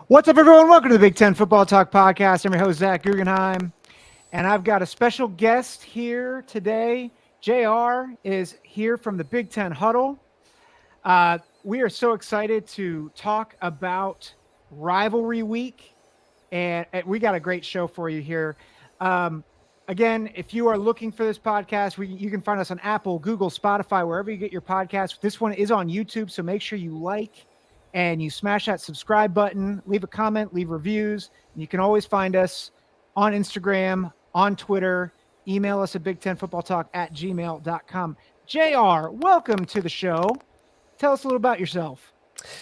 What's up, everyone? Welcome to the Big Ten Football Talk Podcast. I'm your host, Zach Guggenheim, and I've got a special guest here today. JR is here from the Big Ten Huddle. We are so excited to talk about Rivalry Week, and we got a great show for you here. Um, Again, if you are looking for this podcast, you can find us on Apple, Google, Spotify, wherever you get your podcast. This one is on YouTube, so make sure you like and you smash that subscribe button, leave a comment, leave reviews. And you can always find us on Instagram, on Twitter, email us at big10footballtalk@gmail.com. JR, welcome to the show. Tell us a little about yourself.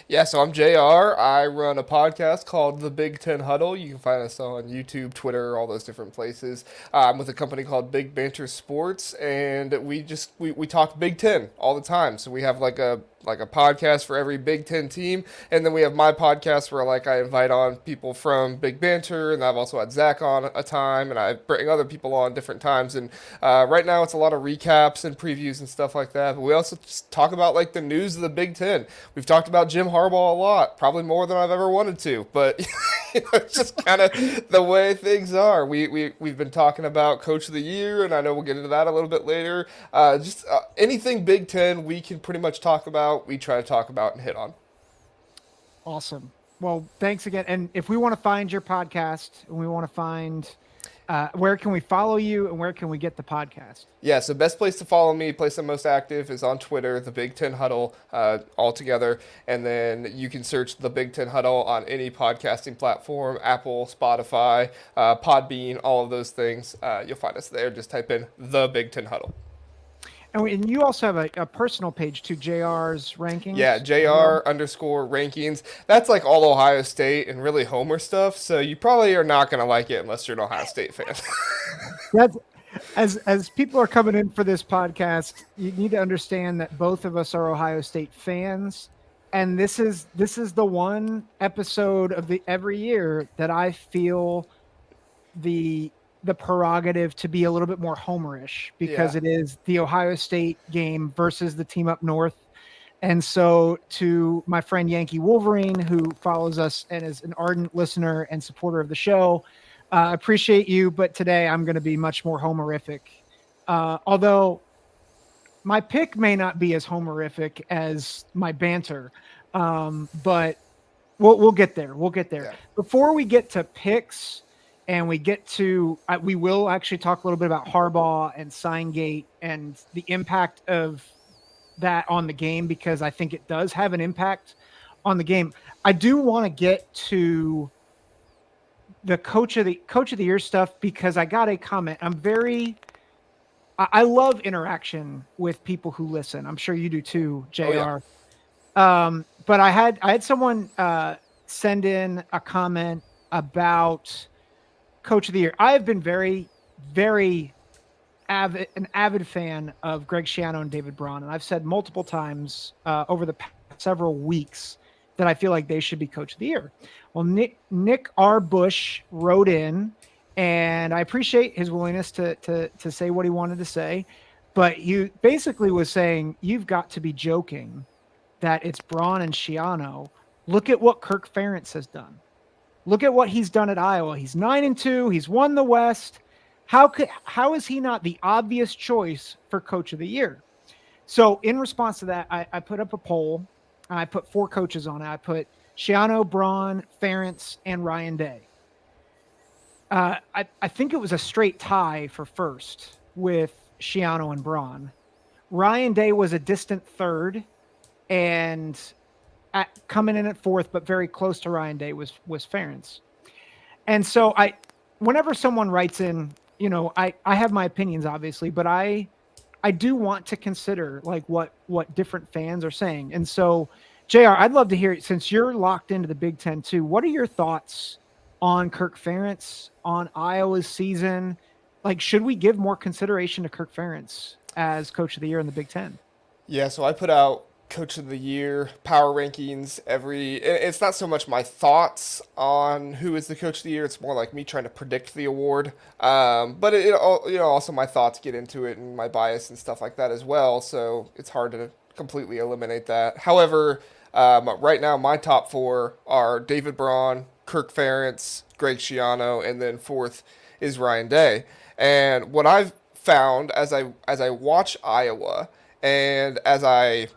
Yeah, so I'm JR. I run a podcast called The Big Ten Huddle. You can find us on YouTube, Twitter, all those different places. I'm with a company called Big Banter Sports, and we talk Big Ten all the time. So we have like a podcast for every Big Ten team, and then we have my podcast where I invite on people from Big Banter, and I've also had Zach on a time, and I bring other people on different times. And right now it's a lot of recaps and previews and stuff like that. But we also just talk about the news of the Big Ten. We've talked about Jim Harbaugh a lot, probably more than I've ever wanted to, but it's just kind of the way things are. We've been talking about Coach of the Year, and I know we'll get into that a little bit later. Just anything Big Ten we can pretty much talk about, we try to talk about and hit on. Awesome. Well, thanks again. And if we want to find your podcast and we want to find where can we follow you and where can we get the podcast? Yeah, so best place to follow me, place I'm most active is on Twitter, the Big Ten Huddle, all together. And then you can search the Big Ten Huddle on any podcasting platform, Apple, Spotify, Podbean, all of those things. You'll find us there. Just type in the Big Ten Huddle. And you also have a personal page to JR's Yeah, rankings as well. JR_rankings. That's like all Ohio State and really Homer stuff. So you probably are not going to like it unless you're an Ohio State fan. That's as people are coming in for this podcast, you need to understand that both of us are Ohio State fans, and this is the one episode of the every year that I feel the prerogative to be a little bit more homerish because Yeah. it is the Ohio State game versus the team up north. And so to my friend Yankee Wolverine, who follows us and is an ardent listener and supporter of the show, appreciate you. But today I'm going to be much more homerific. Although my pick may not be as homerific as my banter. But we'll get there. We'll get there. Yeah. Before we get to picks and we get to, we will actually talk a little bit about Harbaugh and Signgate and the impact of that on the game, because I think it does have an impact on the game. I do want to get to the coach of the year stuff because I got a comment. I love interaction with people who listen. I'm sure you do too, JR. Oh, yeah. But I had someone send in a comment about coach of the year. I have been very, very an avid fan of Greg Schiano and David Braun, and I've said multiple times over the past several weeks that I feel like they should be coach of the year. Well, Nick R. Bush wrote in, and I appreciate his willingness to say what he wanted to say, but he basically was saying, you've got to be joking that it's Braun and Schiano. Look at what Kirk Ferentz has done. Look at what he's done at Iowa. He's 9-2. He's won the West. How is he not the obvious choice for coach of the year? So in response to that, I put up a poll. And I put 4 coaches on it. I put Schiano, Braun, Ferentz, and Ryan Day. I think it was a straight tie for first with Schiano and Braun. Ryan Day was a distant third, and coming in at fourth, but very close to Ryan Day was Ferentz. And so whenever someone writes in, I have my opinions obviously, but I do want to consider what different fans are saying. And so, JR, I'd love to hear, since you're locked into the Big Ten too, what are your thoughts on Kirk Ferentz, on Iowa's season? Should we give more consideration to Kirk Ferentz as coach of the year in the Big Ten? Yeah, so I put out Coach of the Year power rankings it's not so much my thoughts on who is the Coach of the Year. It's more like me trying to predict the award. But also my thoughts get into it and my bias and stuff like that as well. So it's hard to completely eliminate that. However, right now my top 4 are David Braun, Kirk Ferentz, Greg Schiano, and then fourth is Ryan Day. And what I've found as I watch Iowa and as I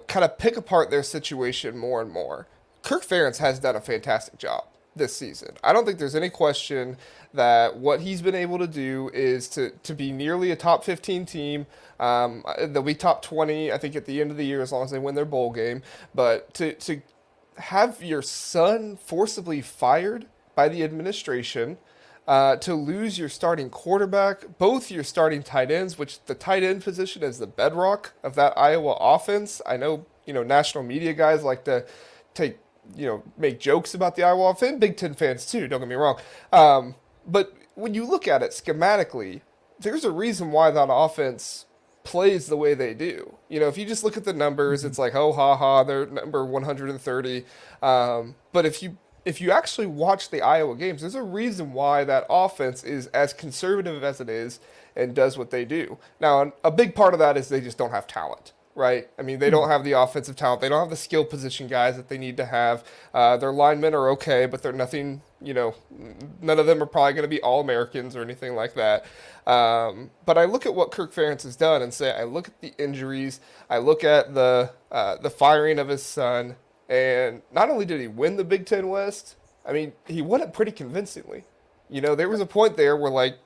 kind of pick apart their situation more and more, Kirk Ferentz has done a fantastic job this season. I don't think there's any question that what he's been able to do is to be nearly a top 15 team. They'll be top 20, I think, at the end of the year as long as they win their bowl game. But to have your son forcibly fired by the administration, to lose your starting quarterback, both your starting tight ends, which the tight end position is the bedrock of that Iowa offense. I know, national media guys like to take, make jokes about the Iowa offense. Big Ten fans too, don't get me wrong. But when you look at it schematically, there's a reason why that offense plays the way they do. If you just look at the numbers, it's like, oh, ha, ha, they're number 130. But if you actually watch the Iowa games, there's a reason why that offense is as conservative as it is and does what they do. Now, a big part of that is they just don't have talent, right? I mean, they don't have the offensive talent. They don't have the skill position guys that they need to have. Their linemen are okay, but they're nothing, none of them are probably going to be All-Americans or anything like that. But I look at what Kirk Ferentz has done and say, I look at the injuries, I look at the firing of his son, and not only did he win the Big Ten West, I mean, he won it pretty convincingly. There was a point there where like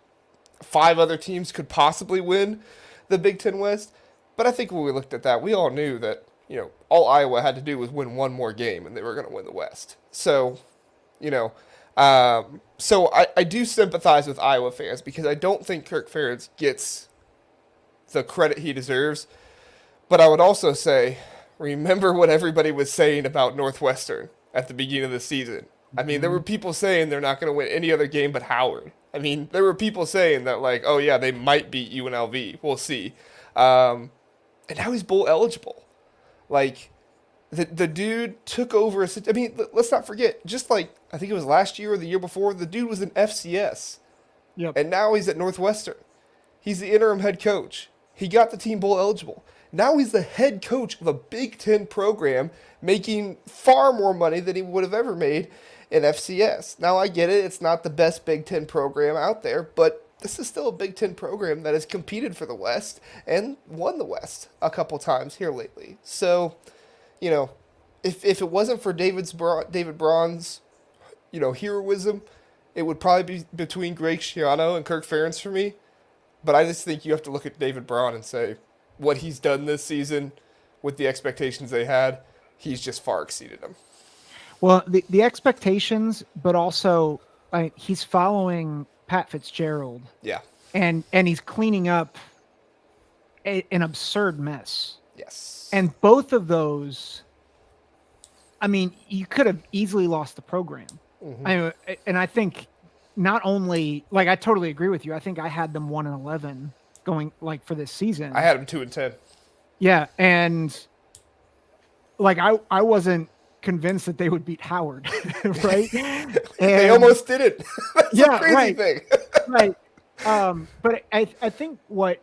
5 other teams could possibly win the Big Ten West. But I think when we looked at that, we all knew that, all Iowa had to do was win one more game and they were going to win the West. So, I do sympathize with Iowa fans because I don't think Kirk Ferentz gets the credit he deserves. But I would also say, remember what everybody was saying about Northwestern at the beginning of the season. I mean, there were people saying they're not going to win any other game but Howard. I mean, there were people saying that, like, oh, yeah, they might beat UNLV. We'll see. And now he's bowl eligible. Like, the dude took over a... I mean, let's not forget, just like, I think it was last year or the year before, the dude was in FCS. Yep. And now he's at Northwestern. He's the interim head coach. He got the team bowl eligible. Now he's the head coach of a Big Ten program making far more money than he would have ever made in FCS. Now I get it, it's not the best Big Ten program out there, but this is still a Big Ten program that has competed for the West and won the West a couple times here lately. So, if it wasn't for David Braun's, heroism, it would probably be between Greg Schiano and Kirk Ferentz for me. But I just think you have to look at David Braun and say, what he's done this season with the expectations they had, he's just far exceeded them. Well, the expectations, but also he's following Pat Fitzgerald. Yeah. And he's cleaning up an absurd mess. Yes. And both of those, I mean, you could have easily lost the program. Mm-hmm. And I think not only, like, I totally agree with you. I think I had them 1-11 going, like, for this season. I had them 2-10. Yeah, and like I wasn't convinced that they would beat Howard, right? And, they almost did it. That's yeah, a crazy right, thing. Right. But I think what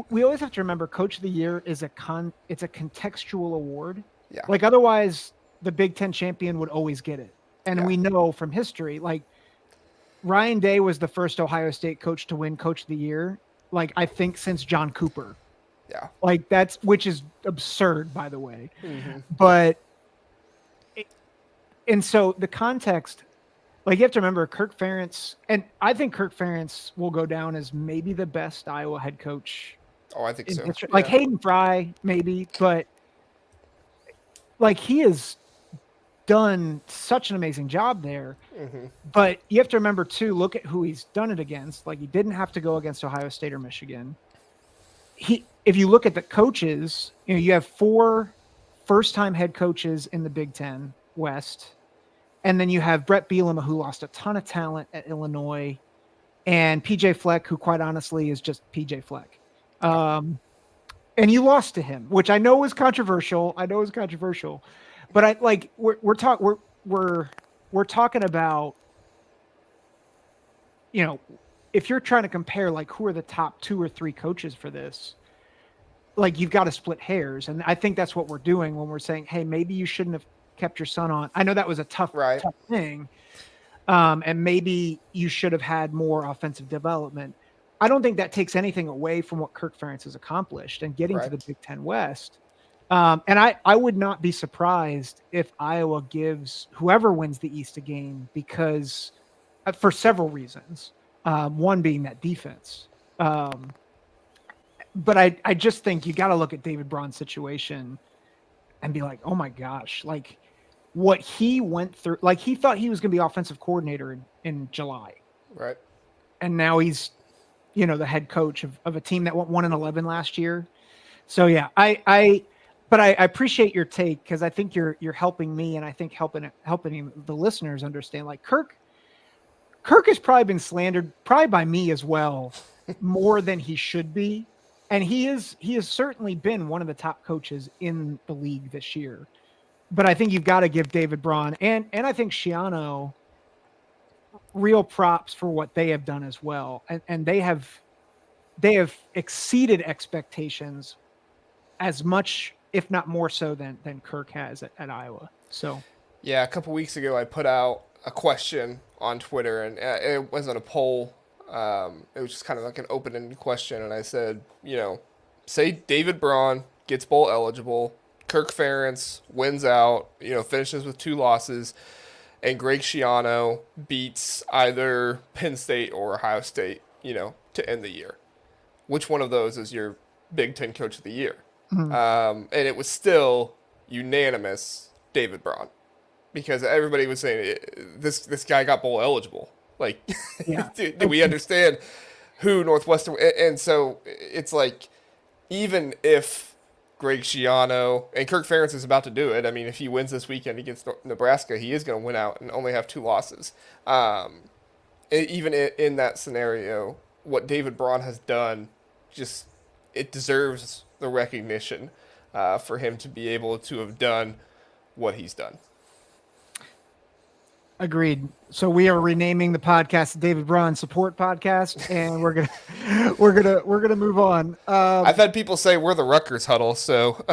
we always have to remember, Coach of the Year is it's a contextual award. Yeah. Like, otherwise, the Big Ten champion would always get it, and we know from history, like, Ryan Day was the first Ohio State coach to win Coach of the Year, like, I think since John Cooper. Yeah. Like, which is absurd, by the way. Mm-hmm. But, and so the context, like, you have to remember Kirk Ferentz, and I think Kirk Ferentz will go down as maybe the best Iowa head coach. Oh, I think so. History. Like, Hayden Fry, maybe, but, like, he has done such an amazing job there. Mm-hmm. But you have to remember, too, look at who he's done it against. Like, he didn't have to go against Ohio State or Michigan. If you look at the coaches, you have 4 first-time head coaches in the Big Ten West, and then you have Brett Bielema, who lost a ton of talent at Illinois, and PJ Fleck, who quite honestly is just PJ Fleck. And you lost to him, which I know is controversial. But we're talking about, if you're trying to compare, like, who are the top 2 or 3 coaches for this, like, you've got to split hairs. And I think that's what we're doing when we're saying, hey, maybe you shouldn't have kept your son on. I know that was a tough, Right. tough thing. And maybe you should have had more offensive development. I don't think that takes anything away from what Kirk Ferentz has accomplished and getting to Right. the Big Ten West. And I would not be surprised if Iowa gives whoever wins the East a game because for several reasons. One being that defense. Um, but I just think you got to look at David Braun's situation and be like, oh my gosh, like what he went through. Like he thought he was going to be offensive coordinator in July, Right. and now he's the head coach of a team that went 1-11 last year. So yeah, but I appreciate your take because I think you're helping me, and I think helping the listeners understand. Like Kirk has probably been slandered, probably by me as well, more than he should be, and he has certainly been one of the top coaches in the league this year. But I think you've got to give David Braun and I think Shiano real props for what they have done as well, and they have exceeded expectations as much, if not more so, than Kirk has at Iowa. So Yeah, a couple weeks ago, I put out a question on Twitter, and it wasn't a poll. It was just kind of like an open-ended question, and I said, say David Braun gets bowl eligible, Kirk Ferentz wins out, finishes with 2 losses, and Greg Schiano beats either Penn State or Ohio State, to end the year. Which one of those is your Big Ten Coach of the Year? mhm. And it was still unanimous David Braun because everybody was saying this guy got bowl eligible. Like, Yeah, do we understand who Northwestern? And so it's like, even if Greg Schiano and Kirk Ferentz is about to do it, I mean, if he wins this weekend against Nebraska, he is going to win out and only have 2 losses. Even in that scenario, what David Braun has done, just it deserves the recognition for him to be able to have done what he's done. Agreed. So we are renaming the podcast David Braun Support Podcast, and we're gonna move on. I've had people say we're the Rutgers Huddle, so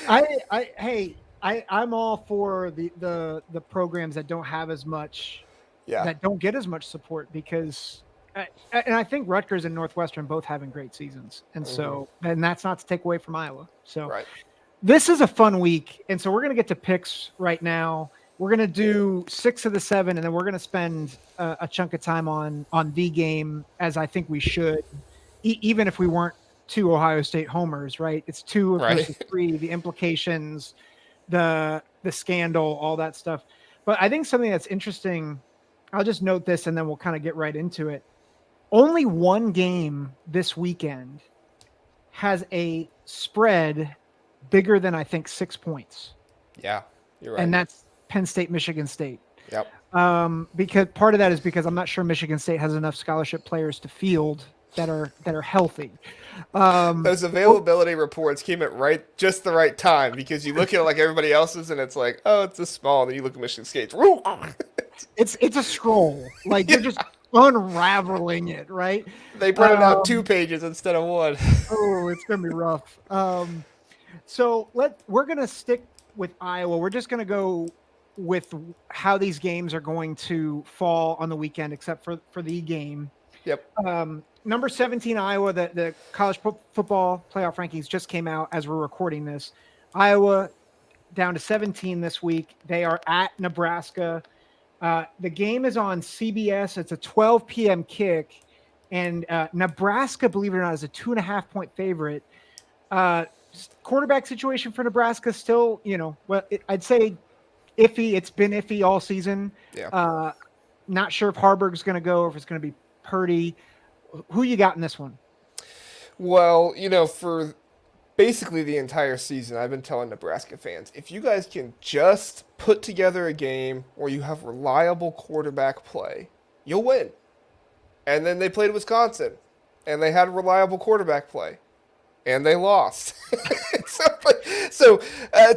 I'm all for the programs that don't have as much, yeah, that don't get as much support because, and I think Rutgers and Northwestern both having great seasons, and so and that's not to take away from Iowa. So right, this is a fun week, and so we're gonna get to picks right now. We're gonna do 6 of the 7, and then we're gonna spend a chunk of time on the game, as I think we should, even if we weren't 2 Ohio State homers. Right? It's 2 right, versus 3. The implications, the scandal, all that stuff. But I think something that's interesting. I'll just note this, and then we'll kind of get right into it. Only one game this weekend has a spread bigger than I think 6 points, yeah, you're right. and that's Penn State, Michigan State. Yep. Because part of that is because I'm not sure Michigan State has enough scholarship players to field that are healthy. Those availability reports came at just the right time because you look at it like everybody else's and it's like, oh, it's this small. And then you look at Michigan State's. It's a scroll. Like you're just unraveling it, right? They printed out 2 pages instead of 1. Oh, it's gonna be rough. So we're gonna stick with Iowa. We're just gonna go with how these games are going to fall on the weekend, except for the game. Yep. Number 17, Iowa. The college football playoff rankings just came out as we're recording this. Iowa down to 17 this week. They are at Nebraska. The game is on CBS. It's a 12 p.m. kick, and Nebraska, believe it or not, is a 2.5-point favorite. Quarterback situation for Nebraska still, I'd say iffy. It's been iffy all season. Yeah. Not sure if Harburg's going to go or if it's going to be Purdy. Who you got in this one? Well, for basically the entire season, I've been telling Nebraska fans, if you guys can just put together a game where you have reliable quarterback play, you'll win. And then they played Wisconsin, and they had reliable quarterback play, and they lost. so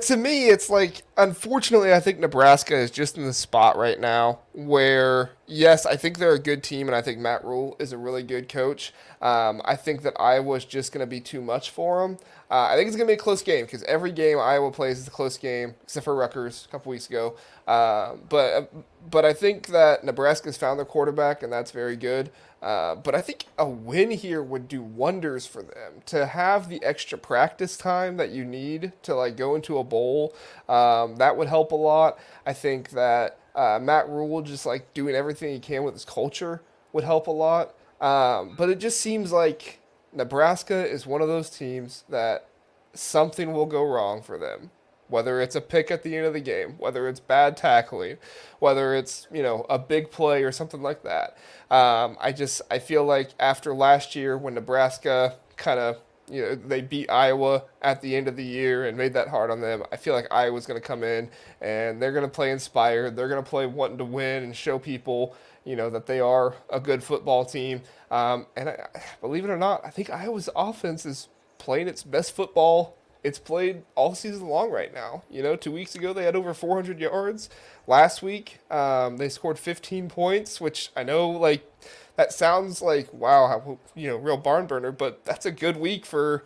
to me, it's like, unfortunately, I think Nebraska is just in the spot right now where, yes, I think they're a good team, and I think Matt Rule is a really good coach. I think that Iowa's just going to be too much for them. I think it's going to be a close game because every game Iowa plays is a close game, except for Rutgers a couple weeks ago. But I think that Nebraska's found their quarterback, and that's very good. But I think a win here would do wonders for them to have the extra practice time that you need to like go into a bowl. That would help a lot. I think that Matt Rule just like doing everything he can with his culture would help a lot. But it just seems like Nebraska is one of those teams that something will go wrong for them. Whether it's a pick at the end of the game, whether it's bad tackling, whether it's a big play or something like that. I feel like after last year when Nebraska kind of they beat Iowa at the end of the year and made that hard on them. I feel like Iowa's going to come in and they're going to play inspired. They're going to play wanting to win and show people that they are a good football team. Believe it or not, I think Iowa's offense is playing its best football it's played all season long right now. 2 weeks ago they had over 400 yards. Last week they scored 15 points, which I know like that sounds like wow, real barn burner, but that's a good week for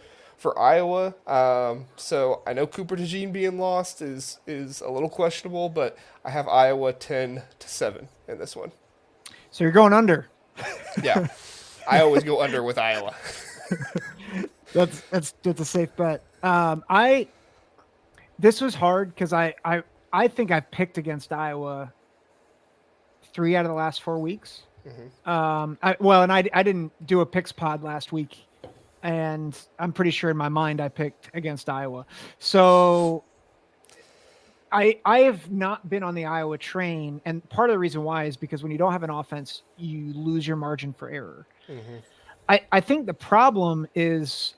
Iowa. So I know Cooper DeJean being lost is a little questionable, but I have Iowa 10-7 in this one. So you're going under. Yeah, I always go under with Iowa. That's a safe bet. This was hard because I think I've picked against Iowa 3 out of the last 4 weeks. Mm-hmm. I didn't do a picks pod last week, and I'm pretty sure in my mind I picked against Iowa. So I have not been on the Iowa train, and part of the reason why is because when you don't have an offense, you lose your margin for error. Mm-hmm. I think the problem is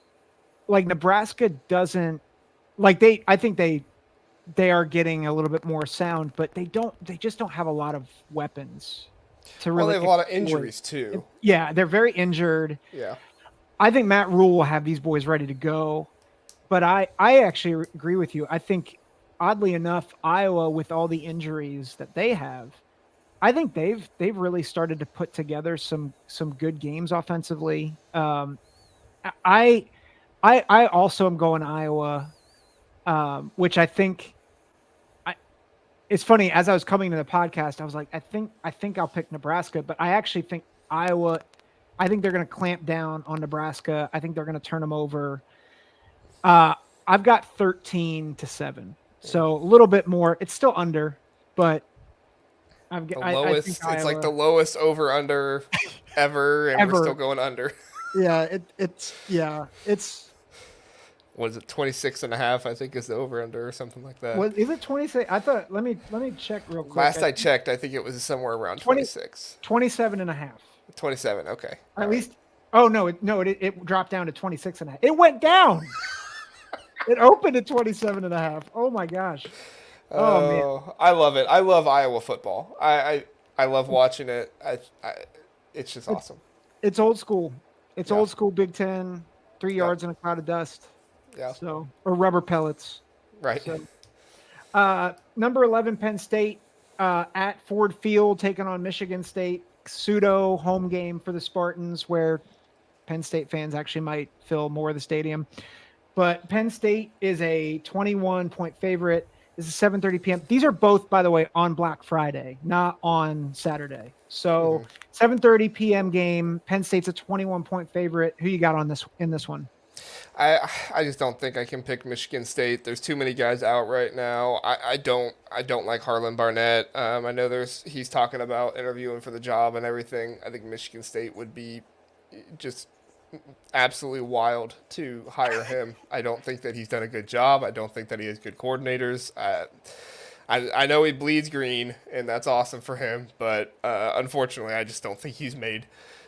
like Nebraska doesn't like I think they are getting a little bit more sound, but they just don't have a lot of weapons to really. Well, they have a lot of injuries too. Yeah, they're very injured. Yeah. I think Matt Rule will have these boys ready to go, but I actually agree with you. I think oddly enough, Iowa with all the injuries that they have, I think they've really started to put together some good games offensively. I also am going Iowa, which I think. It's funny. As I was coming to the podcast, I was like, I think I'll pick Nebraska, but I actually think Iowa. I think they're going to clamp down on Nebraska. I think they're going to turn them over. I've got 13-7, so a little bit more. It's still under, but I think it's like the lowest over under ever, and we're still going under. Yeah, it's. What is it, 26.5? I think is the over under or something like that. Is it 26? I thought. Let me check real quick. Last I checked, I think it was somewhere around 26. 27.5. 27. Okay. At least. Oh no! It dropped down to 26.5. It went down. It opened at 27.5. Oh my gosh. Oh man. I love it. I love Iowa football. I love watching it. It's just awesome. It's old school. It's old school Big Ten. 3 yards in a cloud of dust. Yeah. So, or rubber pellets. Right. So, number 11, Penn State at Ford Field taking on Michigan State. Pseudo home game for the Spartans, where Penn State fans actually might fill more of the stadium. But Penn State is a 21-point favorite. This is 7:30 p.m. These are both, by the way, on Black Friday, not on Saturday. So 7:30 p.m. game. Penn State's a 21-point favorite. Who you got in this one? I just don't think I can pick Michigan State. There's too many guys out right now. I don't like Harlan Barnett. I know he's talking about interviewing for the job and everything. I think Michigan State would be just absolutely wild to hire him. I don't think that he's done a good job. I don't think that he has good coordinators. I know he bleeds green, and that's awesome for him, but unfortunately, I just don't think he's made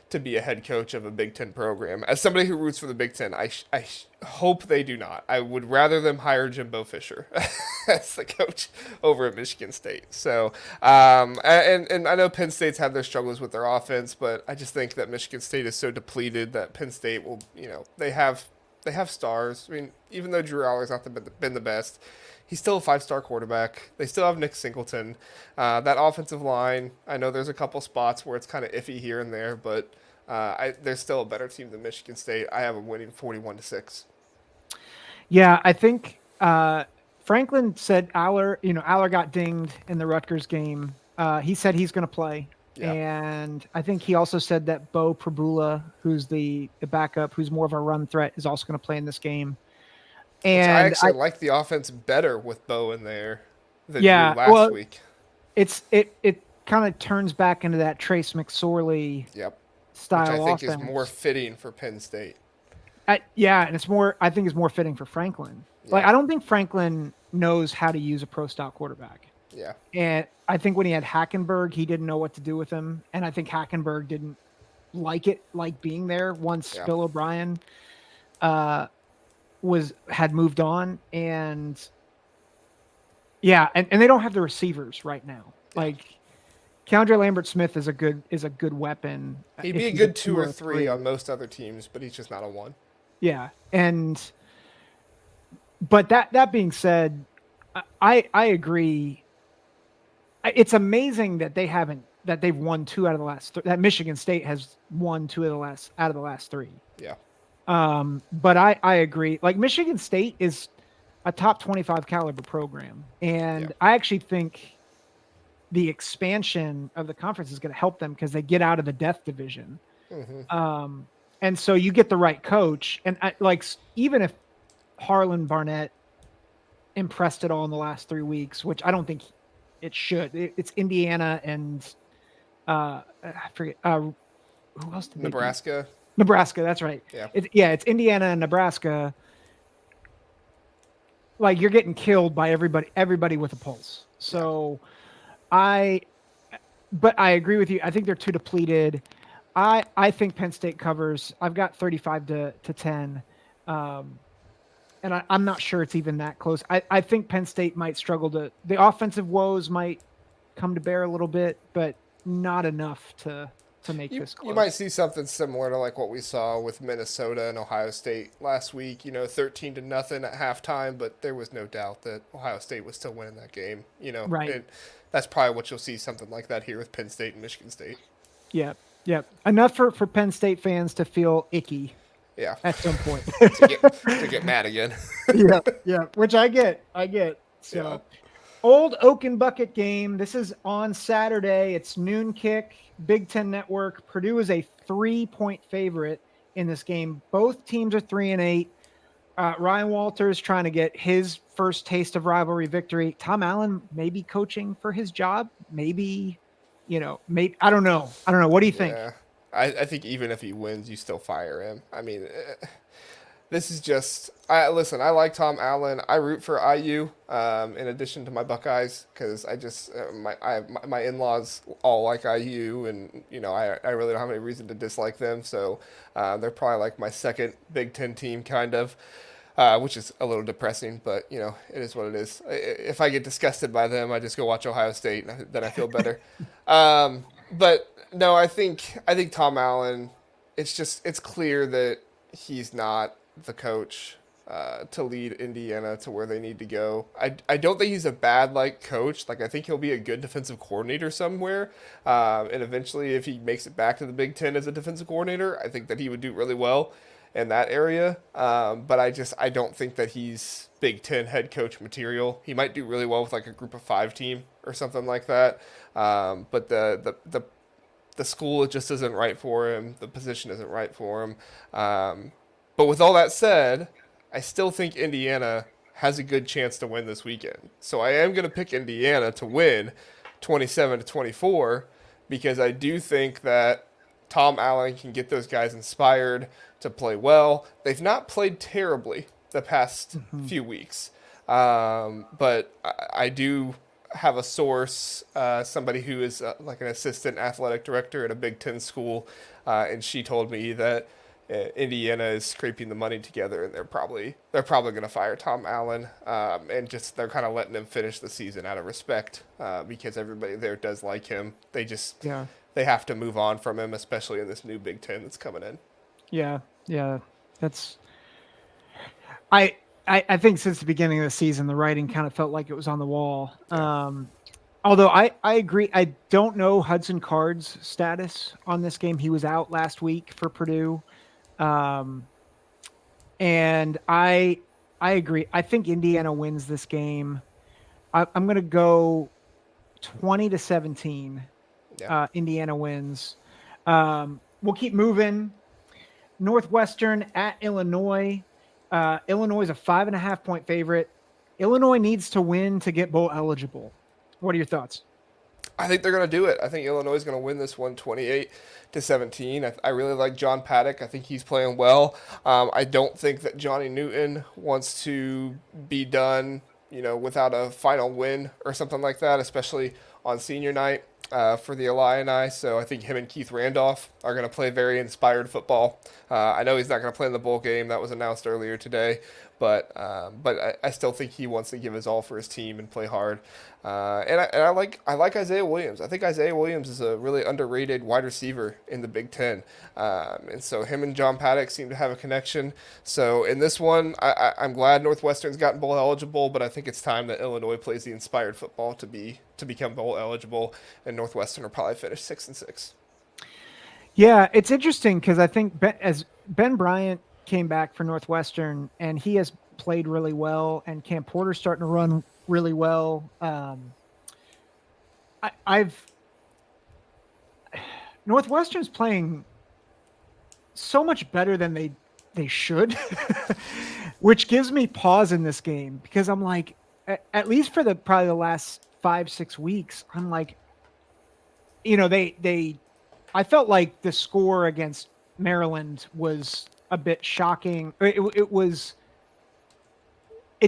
to be a head coach of a Big Ten program. As somebody who roots for the Big Ten, I hope they do not. I would rather them hire Jimbo Fisher as the coach over at Michigan State. So, and I know Penn State's had their struggles with their offense, but I just think that Michigan State is so depleted that Penn State will, they have stars. I mean, even though Drew Aller's not been the best, he's still a 5-star quarterback. They still have Nick Singleton. That offensive line, I know there's a couple spots where it's kind of iffy here and there, but they're still a better team than Michigan State. I have them winning 41-6. Yeah, I think Franklin said Aller got dinged in the Rutgers game. He said he's going to play. Yeah, And I think he also said that Bo Prabula, who's the backup, who's more of a run threat, is also going to play in this game. which I And actually like the offense better with Bo in there than Drew yeah, last well, week. it kind of turns back into that Trace McSorley Yep, which I style think is more offense. fitting for Penn State. Yeah, and I think it's more fitting for Franklin. Like Yeah, I don't think Franklin knows how to use a pro style quarterback. yeah, And I think when he had Hackenberg, he didn't know what to do with him. And I think Hackenberg didn't like being there once yeah, Bill O'Brien uh had moved on. And yeah, and they don't have the receivers right now. yeah. Like Keandre Lambert Smith is a good weapon He'd be if a he's a good two two or or a three on three. most other teams, but he's just not a one. Yeah. And but that being said, I agree. It's amazing that they've won two out of the last that Michigan State has won two of the last out of the last three. Yeah, But I agree. Like Michigan State is a top 25 caliber program, yeah. and I actually think the expansion of the conference is going to help them because they get out of the death division. Hmm. Um, and so you get the right coach, and even if Harlan Barnett impressed at all in the last 3 weeks, which I don't think it should. It's Indiana and I forget who else did they beat? Nebraska. Nebraska. That's right. Yeah, It's Indiana and Nebraska. Like you're getting killed by everybody with a pulse. yeah. So I, but I agree with you. I think they're too depleted. I think Penn State covers. I've got 35 to 10. Um, and I'm not sure it's even that close. I think Penn State might struggle the offensive woes might come to bear a little bit, but not enough to make this You might close. see something similar to like what we saw with Minnesota and Ohio State last week. 13-0 at halftime, but there was no doubt that Ohio State was still winning that game. Right. That's probably what you'll see something like that here with Penn State and Michigan State. Yep. Yep. Enough for Penn State fans to feel icky Yeah, at some point. to get mad again. Yeah. Yeah. Which I get. I get. Yeah, So old Oaken Bucket game. This is on Saturday. It's noon kick. Big Ten Network. Purdue is a 3-point favorite in this game. Both teams are 3-8. Ryan Walters trying to get his first taste of rivalry victory. Tom Allen maybe coaching for his job. Maybe, maybe I don't know. I don't know. What do you think? yeah. I think even if he wins, you still fire him. I mean, this is just. Listen. I like Tom Allen. I root for IU. In addition to my Buckeyes, because I just my in laws all like IU, and I really don't have any reason to dislike them. So they're probably like my second Big Ten team, kind of. Which is a little depressing, but it is what it is. If I get disgusted by them, I just go watch Ohio State, and then I feel better. But no, I think Tom Allen. It's clear that he's not the coach to lead Indiana to where they need to go. I don't think he's a bad coach. Like I think he'll be a good defensive coordinator somewhere, and eventually if he makes it back to the Big Ten as a defensive coordinator, I think that he would do really well in that area. But I don't think that he's Big Ten head coach material. He might do really well with like a group of five team or something like that. But the school just isn't right for him. The position isn't right for him. But with all that said, I still think Indiana has a good chance to win this weekend. So I am going to pick Indiana to win 27-24 because I do think that Tom Allen can get those guys inspired to play well. They've not played terribly the past Mhm. few weeks, but I do have a source, somebody who is like an assistant athletic director at a Big Ten school, and she told me that Indiana is scraping the money together, and they're probably going to fire Tom Allen, and just they're kind of letting him finish the season out of respect, because everybody there does like him. Yeah. They have to move on from him, especially in this new Big Ten that's coming in. Yeah. Yeah. That's I I think since the beginning of the season, the writing kind of felt like it was on the wall. Yeah, Although I agree, I don't know Hudson Card's status on this game. He was out last week for Purdue, um, and I agree. I think Indiana wins this game. I'm going to go 20-17. Yeah. Indiana wins. We'll keep moving. Northwestern at Illinois. Illinois is a 5.5 point favorite. Illinois needs to win to get bowl eligible. What are your thoughts? I think they're going to do it. I think Illinois is going to win this one 28-17. I really like John Paddock. I think he's playing well. I don't think that Johnny Newton wants to be done, without a final win or something like that, especially on senior night for the Illini. So I think him and Keith Randolph are going to play very inspired football. I know he's not going to play in the bowl game. That was announced earlier today. But I still think he wants to give his all for his team and play hard. And I like Isaiah Williams. I think Isaiah Williams is a really underrated wide receiver in the Big Ten. And so him and John Paddock seem to have a connection. So in this one, I'm glad Northwestern's gotten bowl eligible, but I think it's time that Illinois plays the inspired football to become bowl eligible, and Northwestern will probably finish 6-6. Yeah, it's interesting because I think as Ben Bryant came back for Northwestern and he has played really well, and Cam Porter's starting to run really well. I've Northwestern's playing so much better than they should, which gives me pause in this game because I'm like, at least for the probably the last 5-6 weeks, I'm like, they I felt like the score against Maryland was a bit shocking. It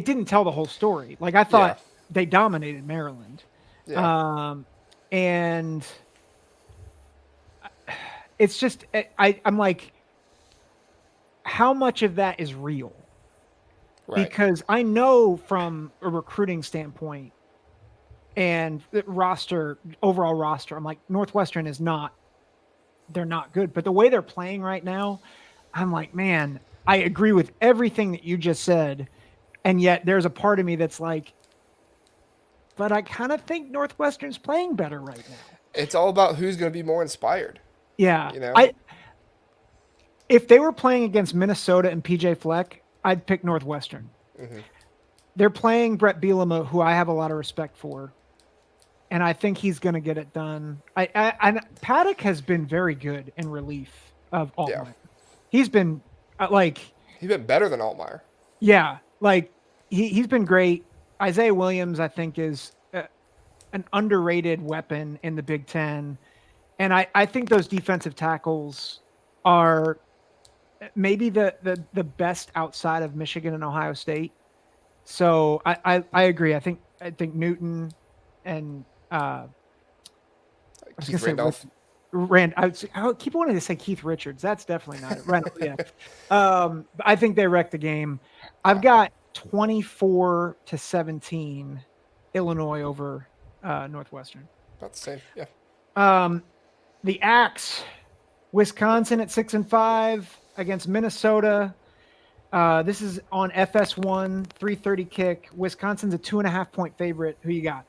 didn't tell the whole story. Like I Yeah, thought they dominated Maryland. yeah, And it's just I'm like, how much of that is real? right. Because I know from a recruiting standpoint and the overall roster, I'm like, Northwestern is not, they're not good. But the way they're playing right now, I'm like, man, I agree with everything that you just said. And yet there's a part of me that's like, but I kind of think Northwestern's playing better right now. It's all about who's going to be more inspired. Yeah. You know. I If they were playing against Minnesota and PJ Fleck, I'd pick Northwestern. Hmm. They're playing Brett Bielema, who I have a lot of respect for, and I think he's going to get it done. And Paddock has been very good in relief of Yeah, Altmaier. He's been like, he's been better than Altmaier. yeah, like he's been great. Isaiah Williams, I think, is an underrated weapon in the Big Ten, and I think those defensive tackles are maybe the best outside of Michigan and Ohio State. So I agree. I think Newton and I was gonna Keith say Randolph. I keep wanting to say Keith Richards. That's definitely not it. Randall, yeah. I think they wrecked the game. I've got 24-17 Illinois over Northwestern. About the same. Yeah. Um, the Axe, Wisconsin at 6-5 against Minnesota. This is on FS1, 3:30 kick. Wisconsin's a 2.5 point favorite. Who you got?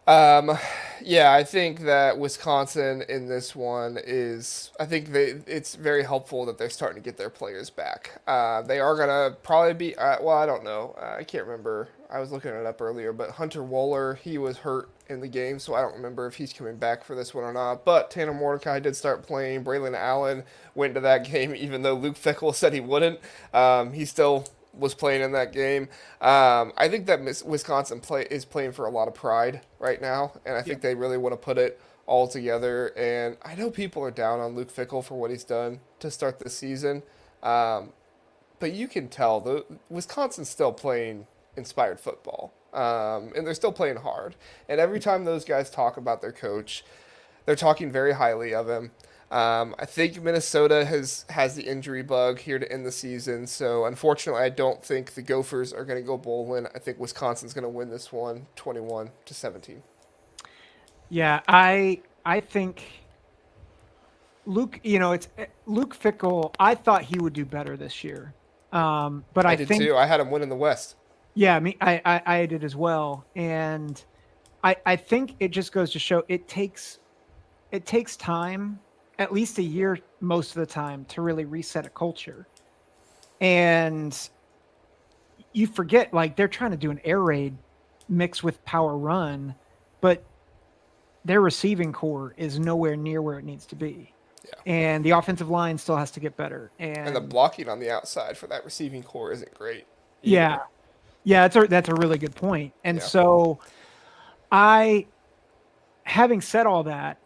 Um, yeah, I think that Wisconsin in this one is. I think it's very helpful that they're starting to get their players back. They are gonna probably be. Well, I don't know. I can't remember. I was looking it up earlier, but Hunter Wohler, he was hurt in the game, so I don't remember if he's coming back for this one or not. But Tanner Mordecai did start playing. Braylon Allen went to that game, even though Luke Fickell said he wouldn't. He still was playing in that game. I think that Wisconsin is playing for a lot of pride right now, and I think they really want to put it all together. And I know people are down on Luke Fickell for what he's done to start the season, but you can tell the Wisconsin's still playing inspired football, and they're still playing hard. And every time those guys talk about their coach, they're talking very highly of him. I think Minnesota has the injury bug here to end the season, so unfortunately, I don't think the Gophers are going to go bowling. I think Wisconsin's going to win this one, 21-17. Yeah, I think Luke. It's Luke Fickell. I thought he would do better this year, but I I did think too. I had him win in the West. yeah, me I did as well, and I think it just goes to show it takes time, at least a year most of the time, to really reset a culture. And you forget, like, they're trying to do an air raid mixed with power run, but their receiving core is nowhere near where it needs to be. Yeah. And the offensive line still has to get better. And the And blocking on the outside for that receiving core isn't great yeah, either. yeah, that's a really good point. And Yeah. so I, having said all that,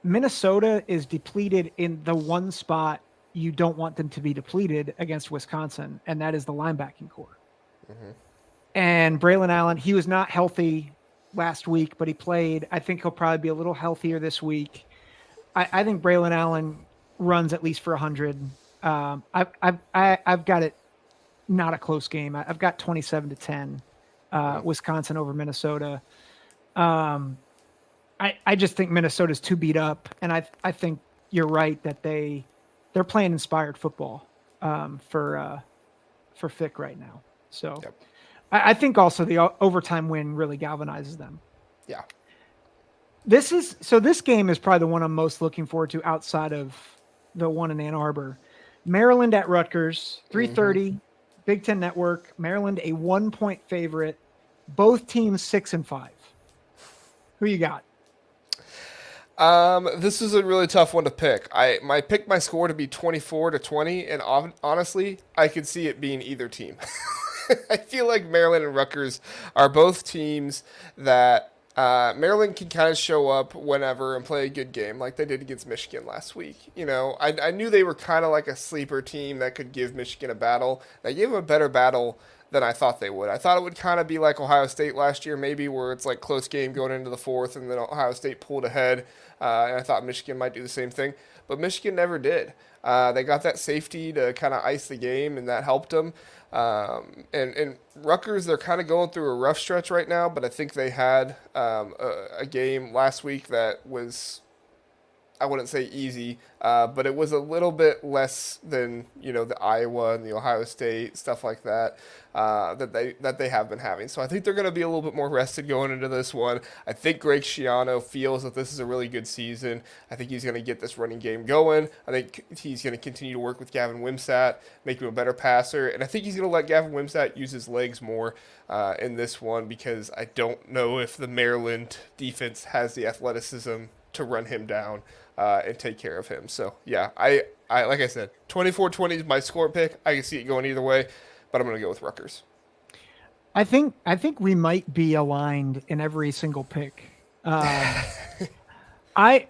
Minnesota is depleted in the one spot you don't want them to be depleted against Wisconsin, and that is the linebacking core. Hmm. And Braylon Allen, he was not healthy last week, but he played. I think he'll probably be a little healthier this week. I think Braylon Allen runs at least for 100. I've got it, not a close game. I've got 27-10, Mm. Wisconsin over Minnesota. Um, I just think Minnesota's too beat up, and I think you're right that they're playing inspired football for Fick right now. So Yep. I think also the overtime win really galvanizes them. Yeah. This game is probably the one I'm most looking forward to outside of the one in Ann Arbor. Maryland at Rutgers, Hmm. 3:30, Big Ten Network. Maryland a 1-point favorite. Both teams 6-5. Who you got? This is a really tough one to pick. I picked my score to be 24-20, and honestly, I could see it being either team. I feel like Maryland and Rutgers are both teams that Maryland can kind of show up whenever and play a good game, like they did against Michigan last week. I knew they were kind of like a sleeper team that could give Michigan a battle. They gave them a better battle than I thought they would. I thought it would kind of be like Ohio State last year, maybe, where it's like close game going into the fourth, and then Ohio State pulled ahead, and I thought Michigan might do the same thing, but Michigan never did. They got that safety to kind of ice the game, and that helped them. And Rutgers, they're kind of going through a rough stretch right now, but I think they had a game last week that was, I wouldn't say easy, but it was a little bit less than the Iowa and the Ohio State stuff like that that they have been having. So I think they're going to be a little bit more rested going into this one. I think Greg Schiano feels that this is a really good season. I think he's going to get this running game going. I think he's going to continue to work with Gavin Wimsatt, make him a better passer, and I think he's going to let Gavin Wimsatt use his legs more in this one, because I don't know if the Maryland defense has the athleticism to run him down and take care of him. So yeah, I like I said, 24-20 is my score pick. I can see it going either way, but I'm going to go with Rutgers. I think we might be aligned in every single pick. I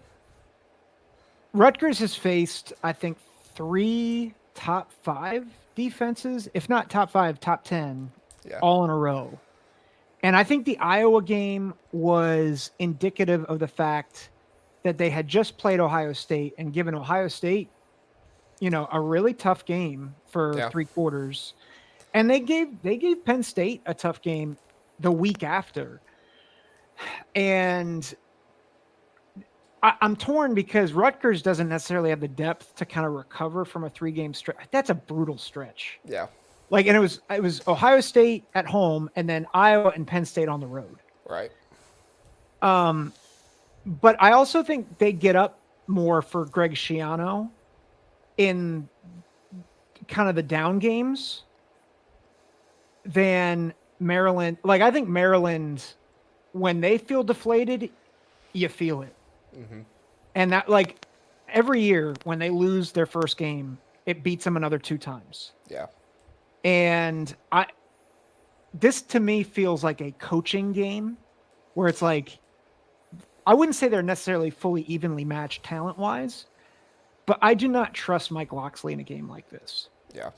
Rutgers has faced, I think, three top five defenses, if not top five, top 10, Yeah. all in a row. And I think the Iowa game was indicative of the fact that they had just played Ohio State and given Ohio State, a really tough game for Yeah. 3 quarters. And they gave Penn State a tough game the week after. And I'm torn because Rutgers doesn't necessarily have the depth to kind of recover from a 3-game stretch. That's a brutal stretch. Yeah. Like, and it was Ohio State at home and then Iowa and Penn State on the road. Right. But I also think they get up more for Greg Schiano in kind of the down games than Maryland. Like, I think Maryland, when they feel deflated, you feel it. Hmm. And that, like, every year when they lose their first game, it beats them another 2 times. Yeah. And this to me feels like a coaching game where it's like, I wouldn't say they're necessarily fully evenly matched talent wise, but I do not trust Mike Locksley in a game like this. Yeah.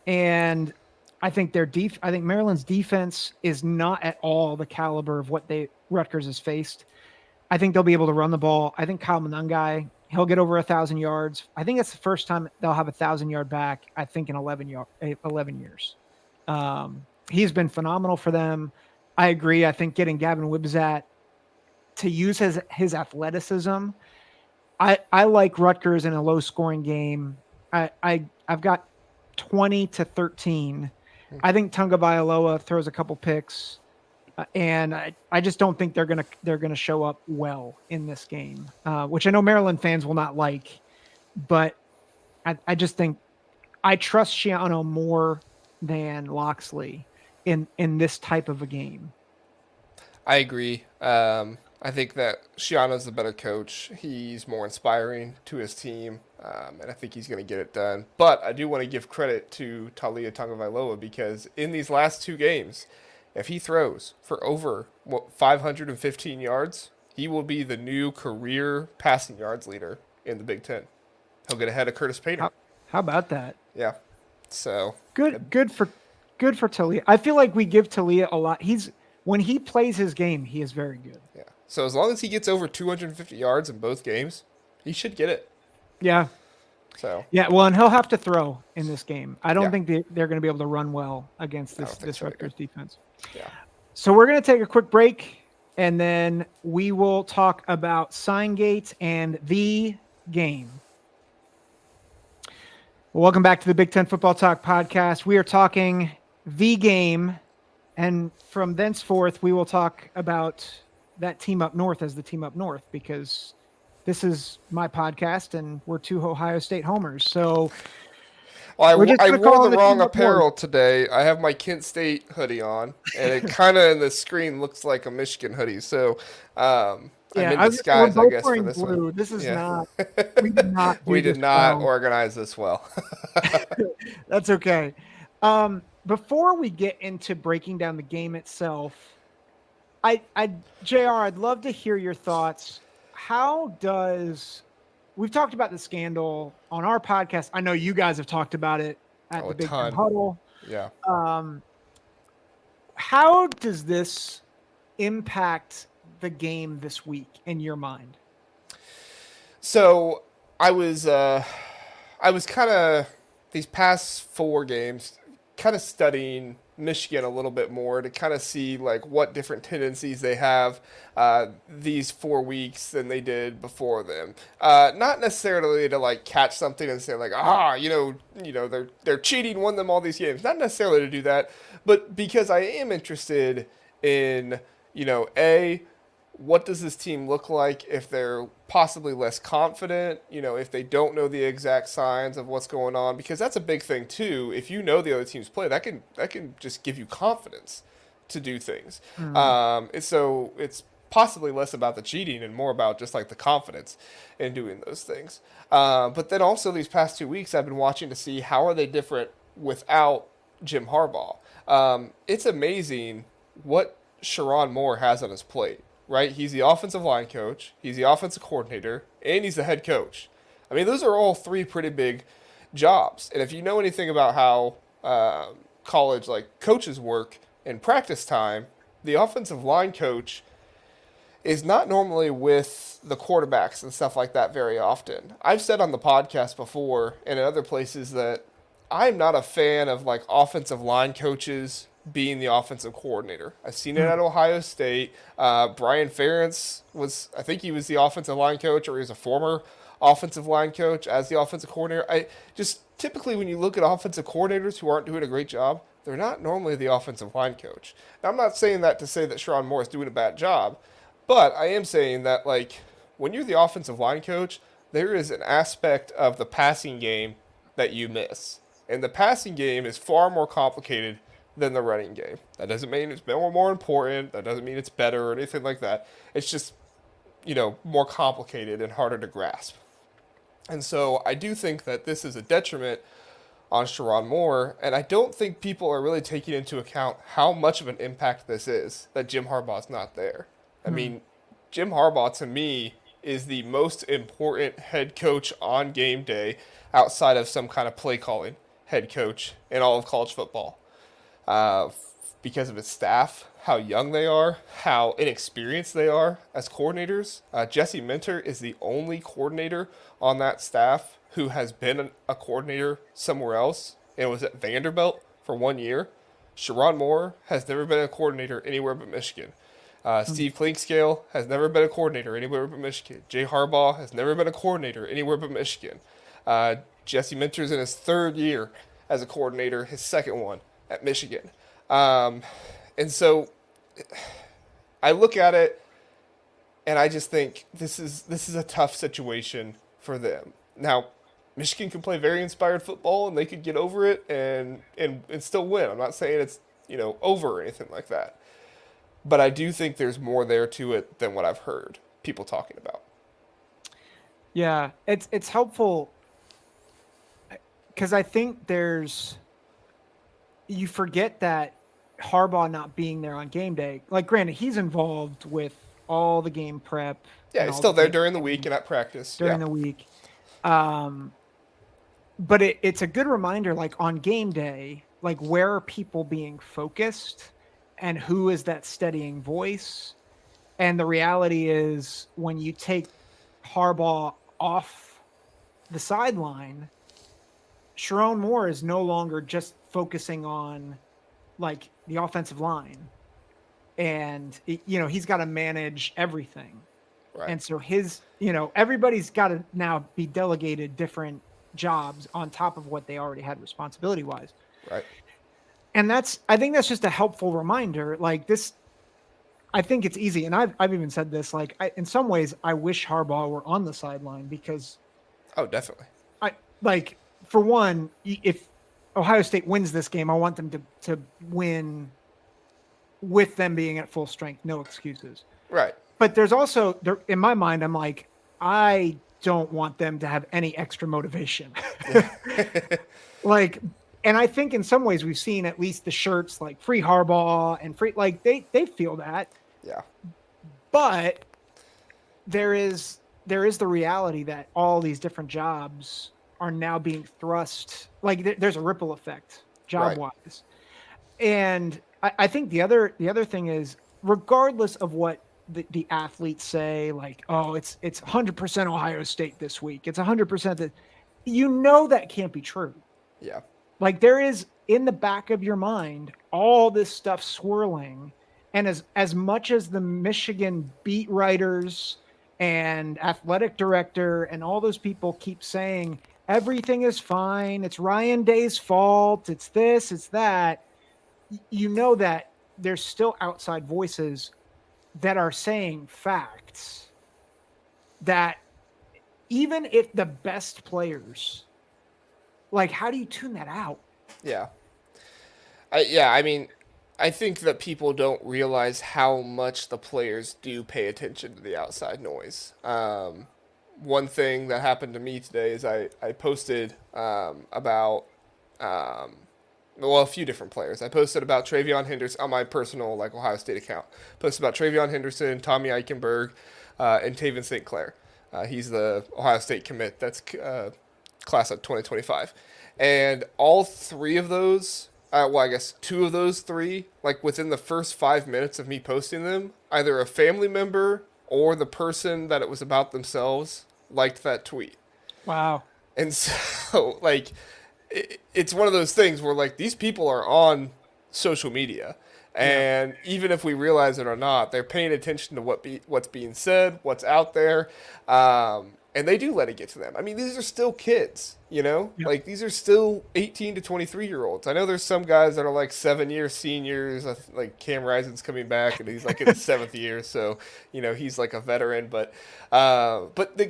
And I think I think Maryland's defense is not at all the caliber of what Rutgers has faced. I think they'll be able to run the ball. I think Kyle Monangai, he'll get over 1,000 yards. I think that's the first time they'll have 1,000-yard back, I think, in 11 years. He's been phenomenal for them. I agree. I think getting Gavin Wimsatt to use his athleticism. I like Rutgers in a low scoring game. I've got 20-13. I think Tunga Bailoa throws a couple picks, and I just don't think they're gonna show up well in this game, which I know Maryland fans will not like, but I just think I trust Schiano more than Locksley, in this type of a game. I agree. I think that Shiano's the better coach. He's more inspiring to his team, and I think he's going to get it done. But I do want to give credit to Talia Tagovailoa because in these last two games, if he throws for over 515 yards, he will be the new career passing yards leader in the Big Ten. He'll get ahead of Curtis Painter. How about that? Yeah. So Good for Talia. I feel like we give Talia a lot. When he plays his game, he is very good. yeah. So as long as he gets over 250 yards in both games, he should get it. Yeah. So Yeah, well, and he'll have to throw in this game. I don't yeah, think they're going to be able to run well against I don't think this so either. Rutgers defense. Yeah. So we're going to take a quick break, and then we will talk about sign gates and the game. Welcome back to the Big Ten Football Talk podcast. We are talking the game, and from thenceforth, we will talk about that team up north as the team up north, because this is my podcast, and we're two Ohio State homers. So Well, we're just I gonna call wore them the the wrong team up north. apparel today. I have my Kent State hoodie on, and it kind of in the screen looks like a Michigan hoodie. So I'm in disguise, we're I both guess, for wearing this blue. one. This is Yeah. not. We did not do We this did not well. organize this well. That's okay. Before we get into breaking down the game itself, JR, I'd love to hear your thoughts. We've talked about the scandal on our podcast. I know you guys have talked about it at Oh, the a Big Ten ton. Huddle. Yeah. How does this impact the game this week in your mind? So I was kind of these past four games kind of studying Michigan a little bit more to kind of see like what different tendencies they have these 4 weeks than they did before them. Not necessarily to like catch something and say like they're cheating, won them all these games. Not necessarily to do that, but because I am interested in what does this team look like if they're possibly less confident, if they don't know the exact signs of what's going on, because that's a big thing too. If you know the other team's play, that can just give you confidence to do things. So it's possibly less about the cheating and more about just like the confidence in doing those things. But then also these past 2 weeks, I've been watching to see how are they different without Jim Harbaugh. It's amazing what Sharon Moore has on his plate. Right? He's the offensive line coach, he's the offensive coordinator, and he's the head coach. I mean, those are all three pretty big jobs. And if you know anything about how college like coaches work in practice time, the offensive line coach is not normally with the quarterbacks and stuff like that very often. I've said on the podcast before and in other places that I'm not a fan of like offensive line coaches being the offensive coordinator. I've seen it at Ohio State. Brian Ferentz I think he was the offensive line coach, or he was a former offensive line coach as the offensive coordinator. I just typically when you look at offensive coordinators who aren't doing a great job, they're not normally the offensive line coach. Now, I'm not saying that to say that Sharon Moore is doing a bad job, but I am saying that like when you're the offensive line coach, there is an aspect of the passing game that you miss. And the passing game is far more complicated than the running game. That doesn't mean it's more important. That doesn't mean it's better or anything like that. It's just, more complicated and harder to grasp. And so I do think that this is a detriment on Sharon Moore, and I don't think people are really taking into account how much of an impact this is that Jim Harbaugh's not there. I mean, Jim Harbaugh to me is the most important head coach on game day outside of some kind of play calling head coach in all of college football. Because of his staff, how young they are, how inexperienced they are as coordinators. Jesse Minter is the only coordinator on that staff who has been a coordinator somewhere else and was at Vanderbilt for 1 year. Sharon Moore has never been a coordinator anywhere but Michigan. Steve Clinkscale has never been a coordinator anywhere but Michigan. Jay Harbaugh has never been a coordinator anywhere but Michigan. Jesse Minter's in his third year as a coordinator, his second one at Michigan. And so I look at it and I just think this is a tough situation for them. Now, Michigan can play very inspired football and they could get over it and still win. I'm not saying over or anything like that. But I do think there's more there to it than what I've heard people talking about. Yeah, it's helpful because I think there's you forget that Harbaugh not being there on game day. Like, granted, he's involved with all the game prep Yeah, and he's all the still there game during the week planning and at practice. Yeah, during the week. Um, but it's a good reminder, like on game day, like where are people being focused and who is that steadying voice? And the reality is, when you take Harbaugh off the sideline, Sharon Moore is no longer just focusing on like the offensive line, and he's got to manage everything. right, And so everybody's got to now be delegated different jobs on top of what they already had responsibility wise. right. And I think that's just a helpful reminder. Like this, I think it's easy. And I've even said this, like in some ways, I wish Harbaugh were on the sideline because Oh, definitely. I like, for one, if Ohio State wins this game, I want them to win with them being at full strength, no excuses. Right. But there's also there in my mind, I'm like, I don't want them to have any extra motivation. Yeah. Like, and I think in some ways we've seen at least the shirts like free Harbaugh and free, like they feel that. Yeah. But there is the reality that all these different jobs are now being thrust, like there's a ripple effect job Right. wise. And I think the other thing is, regardless of what the athletes say, like, oh, it's 100% Ohio State this week, it's 100% that, that can't be true. Yeah. Like, there is in the back of your mind all this stuff swirling, and as much as the Michigan beat writers and athletic director and all those people keep saying everything is fine, it's Ryan Day's fault, it's this, it's that, that there's still outside voices that are saying facts that, even if the best players, like, how do you tune that out? Yeah. I mean, I think that people don't realize how much the players do pay attention to the outside noise. One thing that happened to me today is I posted about a few different players. I posted about Travion Henderson on my personal Ohio State account. Posted about Travion Henderson, Tommy Eichenberg, and Taven St. Clair. He's the Ohio State commit. That's class of 2025, and all three of those. I guess two of those three, like within the first 5 minutes of me posting them, either a family member or the person that it was about themselves liked that tweet. Wow. And so, it's one of those things where, these people are on social media. Yeah. And even if we realize it or not, they're paying attention to what's being said, what's out there. And they do let it get to them. I mean, these are still kids, Yep. These are still 18 to 23-year-olds. I know there's some guys that are 7-year seniors, like Cam Rising's coming back, and he's in his seventh year, so, he's a veteran. But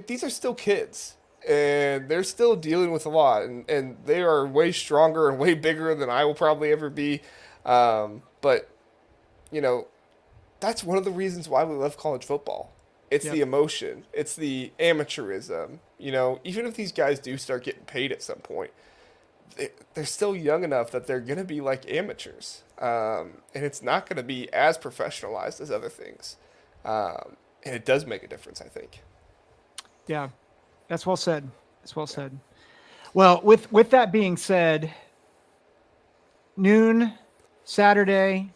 these are still kids, and they're still dealing with a lot, and they are way stronger and way bigger than I will probably ever be. But, that's one of the reasons why we love college football. It's Yep. the emotion. It's the amateurism. Even if these guys do start getting paid at some point, they're still young enough that they're going to be like amateurs. And it's not going to be as professionalized as other things. And it does make a difference, I think. Yeah. That's well said. That's well said. Well, with that being said, noon Saturday,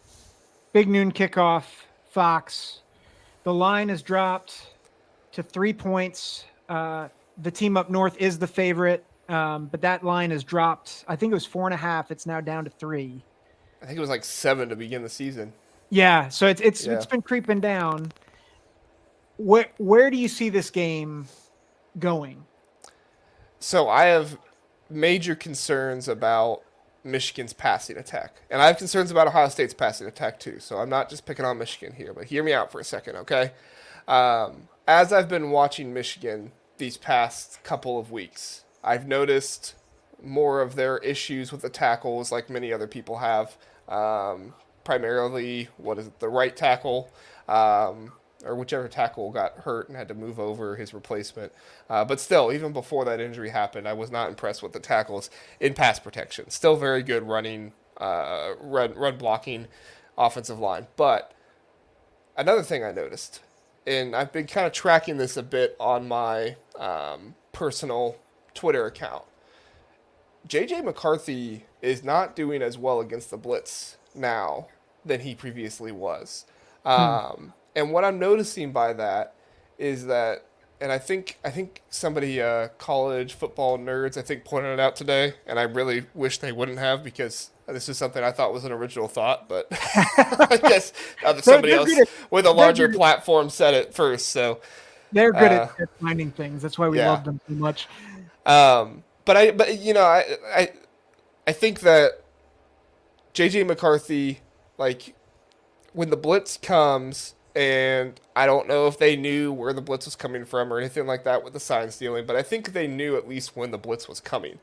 big noon kickoff, Fox. The line is dropped to 3 points. The team up north is the favorite, but that line is dropped. I think it was 4.5. It's now down to 3. I think it was 7 to begin the season. Yeah, so it's Yeah. been creeping down. Where do you see this game going? So I have major concerns about Michigan's passing attack. And I have concerns about Ohio State's passing attack too. So I'm not just picking on Michigan here, but hear me out for a second, okay? As I've been watching Michigan these past couple of weeks, I've noticed more of their issues with the tackles like many other people have. Primarily, what is it, the right tackle, um, or whichever tackle got hurt and had to move over his replacement. But still, even before that injury happened, I was not impressed with the tackles in pass protection. Still very good running, run blocking offensive line. But another thing I noticed, and I've been kind of tracking this a bit on my personal Twitter account. JJ McCarthy is not doing as well against the blitz now than he previously was. Hmm. And what I'm noticing by that is that, and I think somebody, college football nerds, I think pointed it out today, and I really wish they wouldn't have because this is something I thought was an original thought, but I guess somebody They're good else at with a they're larger good at, platform said it first. So they're good uh, at finding things. That's why we yeah, love them so much. but I think that JJ McCarthy, like when the blitz comes, and I don't know if they knew where the blitz was coming from or anything like that with the sign stealing, but I think they knew at least when the blitz was coming.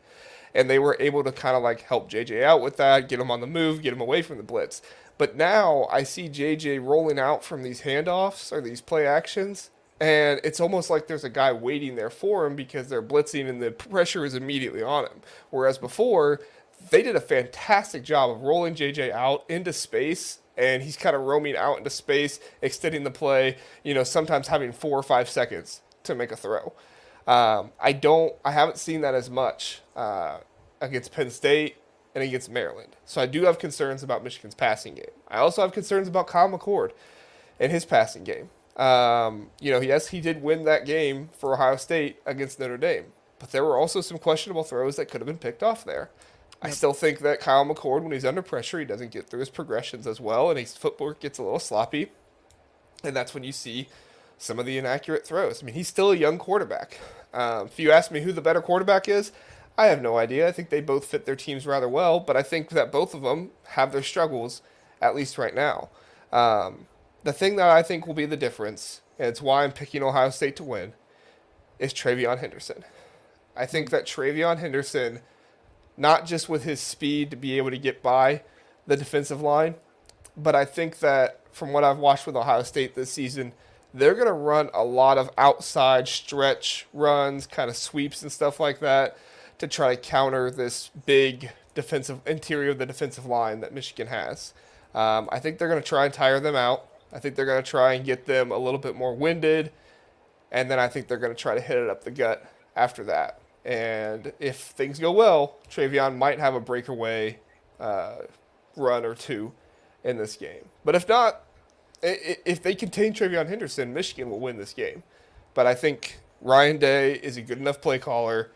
And they were able to kind of like help JJ out with that, get him on the move, get him away from the blitz. But now I see JJ rolling out from these handoffs or these play actions, and it's almost like there's a guy waiting there for him because they're blitzing and the pressure is immediately on him. Whereas before, they did a fantastic job of rolling JJ out into space, and he's kind of roaming out into space, extending the play, sometimes having 4 or 5 seconds to make a throw. I haven't seen that as much against Penn State and against Maryland. So I do have concerns about Michigan's passing game. I also have concerns about Kyle McCord and his passing game. Yes, he did win that game for Ohio State against Notre Dame, but there were also some questionable throws that could have been picked off there. I Yep. still think that Kyle McCord, when he's under pressure, he doesn't get through his progressions as well, and his footwork gets a little sloppy. And that's when you see some of the inaccurate throws. I mean, he's still a young quarterback. If you ask me who the better quarterback is, I have no idea. I think they both fit their teams rather well, but I think that both of them have their struggles, at least right now. The thing that I think will be the difference, and it's why I'm picking Ohio State to win, is Travion Henderson. I think that Travion Henderson, not just with his speed to be able to get by the defensive line, but I think that from what I've watched with Ohio State this season, they're going to run a lot of outside stretch runs, kind of sweeps and stuff like that to try to counter this big defensive interior of the defensive line that Michigan has. I think they're going to try and tire them out. I think they're going to try and get them a little bit more winded, and then I think they're going to try to hit it up the gut after that. And if things go well, Travion might have a breakaway run or two in this game. But if not, if they contain Travion Henderson, Michigan will win this game. But I think Ryan Day is a good enough play caller.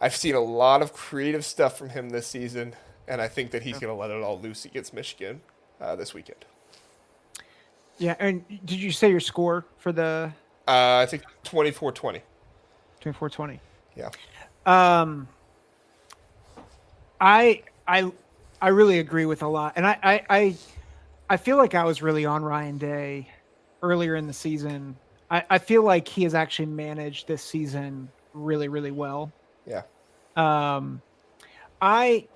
I've seen a lot of creative stuff from him this season, and I think that he's going to let it all loose against Michigan this weekend. Yeah, and did you say your score for the I think 24-20. 24-20? Yeah. Um, I I I really agree with a lot, and I feel like I was really on Ryan Day earlier in the season. I feel like he has actually managed this season really, really well. Yeah. Um, I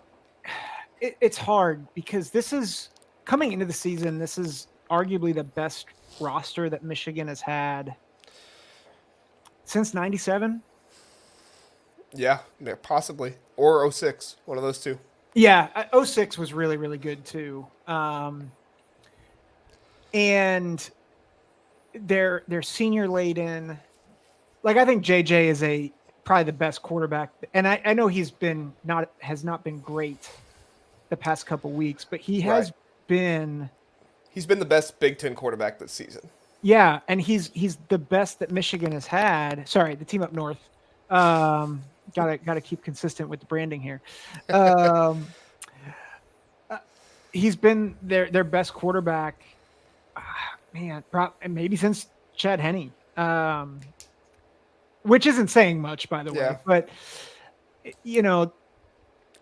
it's hard because this is coming into the season. This is arguably the best roster that Michigan has had since '97. Yeah, possibly. Or 06, one of those two. Yeah, '06 was really, really good too. And they're senior laden. Like I think JJ is probably the best quarterback, and I know has not been great the past couple weeks, but he Right. has been. He's been the best Big Ten quarterback this season. Yeah, and he's the best that Michigan has had. Sorry, the team up north. Gotta keep consistent with the branding here. Um, he's been their best quarterback. Man, maybe since Chad Henne, which isn't saying much, by the way. Yeah. But you know,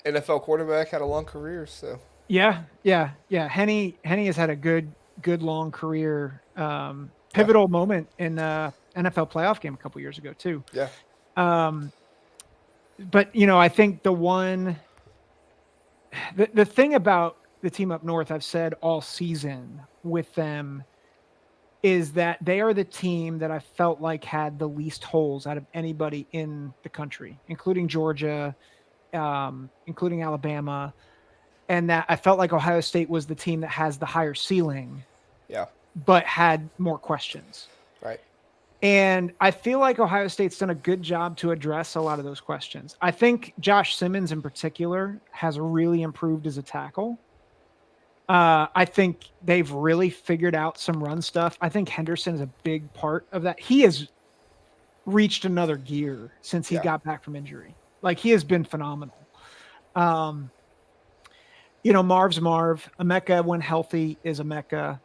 NFL quarterback, had a long career, so. yeah. Henne has had a good long career. Yeah. Pivotal moment in NFL playoff game a couple years ago too. Yeah. But I think the thing about the team up north, I've said all season with them, is that they are the team that I felt like had the least holes out of anybody in the country, including Georgia, including Alabama, and that I felt like Ohio State was the team that has the higher ceiling, Yeah. but had more questions. Right. And I feel like Ohio State's done a good job to address a lot of those questions. I think Josh Simmons in particular has really improved as a tackle. I think they've really figured out some run stuff. I think Henderson is a big part of that. He has reached another gear since he Yeah. got back from injury. Like he has been phenomenal. Um, you know, Marv's Marv. Emeka, when healthy, is Emeka.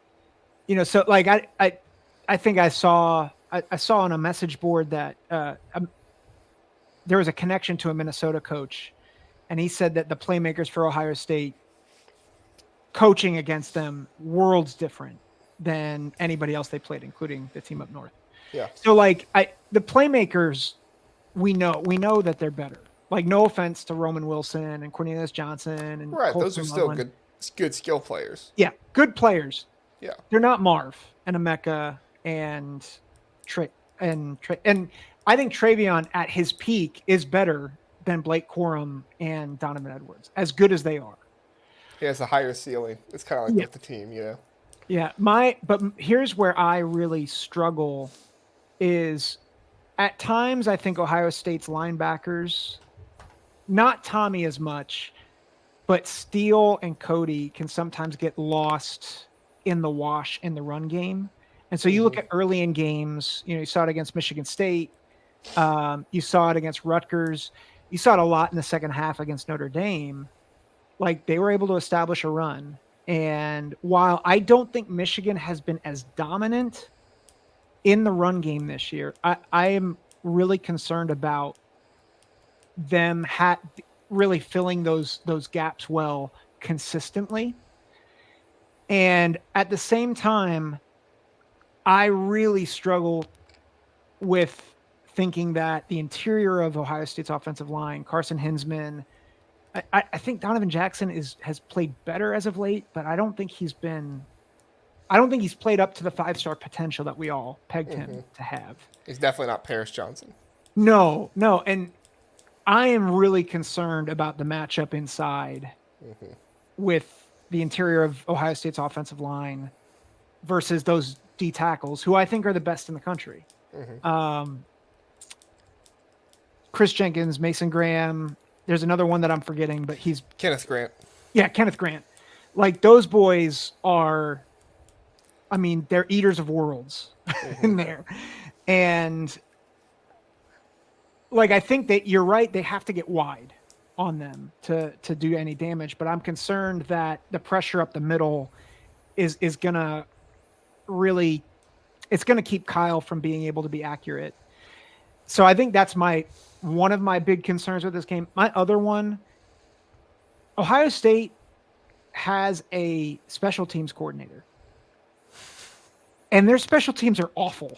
You know, so like I think I saw on a message board that there was a connection to a Minnesota coach, and he said that the playmakers for Ohio State coaching against them worlds different than anybody else they played, including the team up north. Yeah. So like the playmakers, we know that they're better. Like no offense to Roman Wilson and Cornelius Johnson and Right. Those are Colston still Loveland. good skill players. Yeah, good players. Yeah. They're not Marv and Emeka and Trey and I think Travion at his peak is better than Blake Corum and Donovan Edwards, as good as they are. He has a higher ceiling. It's kind of like Yeah. with the team, you know. Yeah, but here's where I really struggle is at times I think Ohio State's linebackers, not Tommy as much, but Steele and Cody can sometimes get lost in the wash in the run game. And so you look Mm-hmm. at early in games, you know, you saw it against Michigan State, you saw it against Rutgers, you saw it a lot in the second half against Notre Dame. Like they were able to establish a run. And while I don't think Michigan has been as dominant in the run game this year, I am really concerned about them really filling those gaps well consistently. And at the same time, I really struggle with thinking that the interior of Ohio State's offensive line, Carson Hinsman, I think Donovan Jackson has played better as of late, but I don't think he's played up to the 5-star potential that we all pegged Mm-hmm. him to have. He's definitely not Paris Johnson. No, no. And I am really concerned about the matchup inside Mm-hmm. with the interior of Ohio State's offensive line versus those D tackles, who I think are the best in the country. Mm-hmm. Chris Jenkins, Mason Graham. There's another one that I'm forgetting, but Kenneth Grant. yeah, Kenneth Grant. Like those boys are, I mean, they're eaters of worlds Mm-hmm. in there. And like, I think that you're right. They have to get wide on them to do any damage, but I'm concerned that the pressure up the middle is going to really, it's going to keep Kyle from being able to be accurate. So I think that's one of my big concerns with this game. My other one, Ohio State has a special teams coordinator, and their special teams are awful.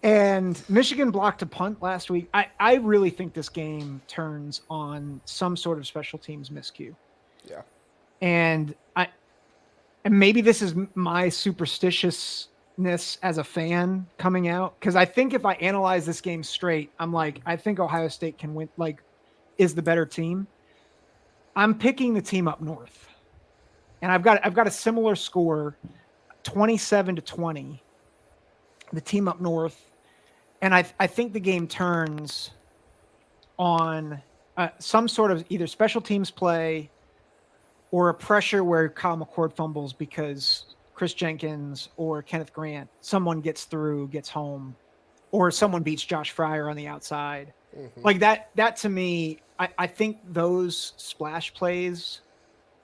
And Michigan blocked a punt last week. I really think this game turns on some sort of special teams miscue. Yeah. And maybe this is my superstitiousness as a fan coming out, because I think if I analyze this game straight, I'm like, I think Ohio State can win, like, is the better team. I'm picking the team up north, and I've got a similar score, 27-20. The team up north, and I think the game turns on some sort of either special teams play or a pressure where Kyle McCord fumbles because Chris Jenkins or Kenneth Grant, someone gets through, gets home, or someone beats Josh Fryer on the outside. Mm-hmm. Like that to me, I think those splash plays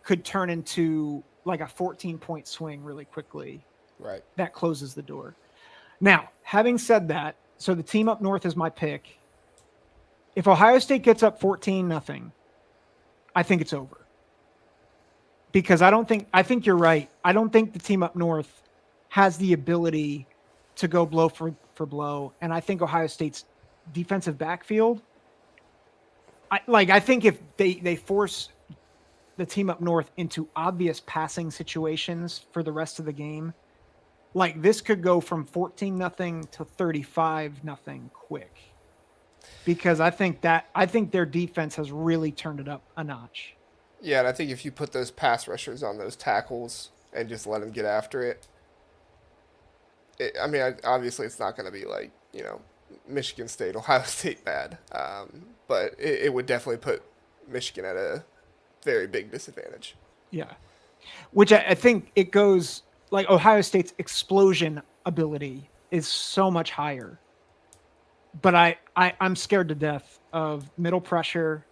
could turn into like a 14-point swing really quickly. Right. That closes the door. Now, having said that, so the team up north is my pick. If Ohio State gets up 14-0, I think it's over. Because I think you're right. I don't think the team up north has the ability to go blow for blow. And I think Ohio State's defensive backfield, I think if they force the team up north into obvious passing situations for the rest of the game, like this could go from 14 nothing to 35 nothing quick. Because I think their defense has really turned it up a notch. Yeah, and I think if you put those pass rushers on those tackles and just let them get after I mean, obviously it's not going to be like Michigan State, Ohio State bad, but it would definitely put Michigan at a very big disadvantage. Yeah. Which I think it goes like Ohio State's explosion ability is so much higher. But I'm scared to death of middle pressure,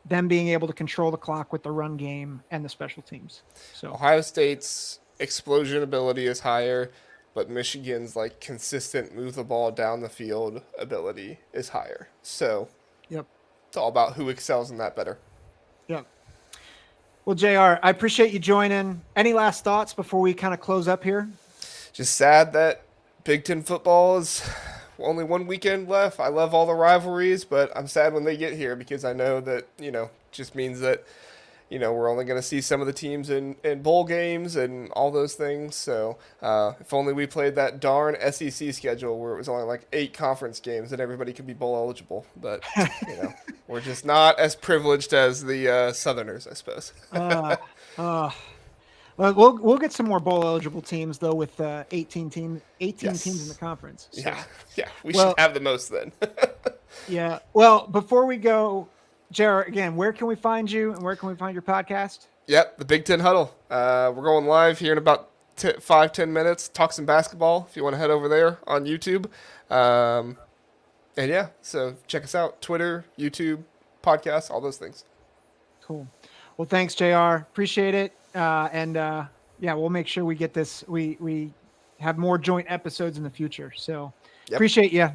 them being able to control the clock with the run game and the special teams. So Ohio State's explosion ability is higher, but Michigan's like consistent move the ball down the field ability is higher. So yep. it's all about who excels in that better. Yep. Well, JR, I appreciate you joining. Any last thoughts before we kind of close up here? Just sad that Big Ten football is only one weekend left. I love all the rivalries, but I'm sad when they get here because I know that, just means that, we're only going to see some of the teams in bowl games and all those things. So if only we played that darn SEC schedule where it was only like 8 conference games and everybody could be bowl eligible. But, we're just not as privileged as the Southerners, I suppose. uh, uh, well, we'll get some more bowl eligible teams though with 18 teams in the conference. So. Yeah, we should have the most then. Yeah. Well, before we go, Jared, again, where can we find you and where can we find your podcast? Yep, the Big Ten Huddle. We're going live here in about 5-10 minutes. Talk some basketball if you want to head over there on YouTube. And yeah, so check us out: Twitter, YouTube, podcasts, all those things. Cool. Well, thanks, JR. Appreciate it. Yeah, we'll make sure we get this. We have more joint episodes in the future. So appreciate you.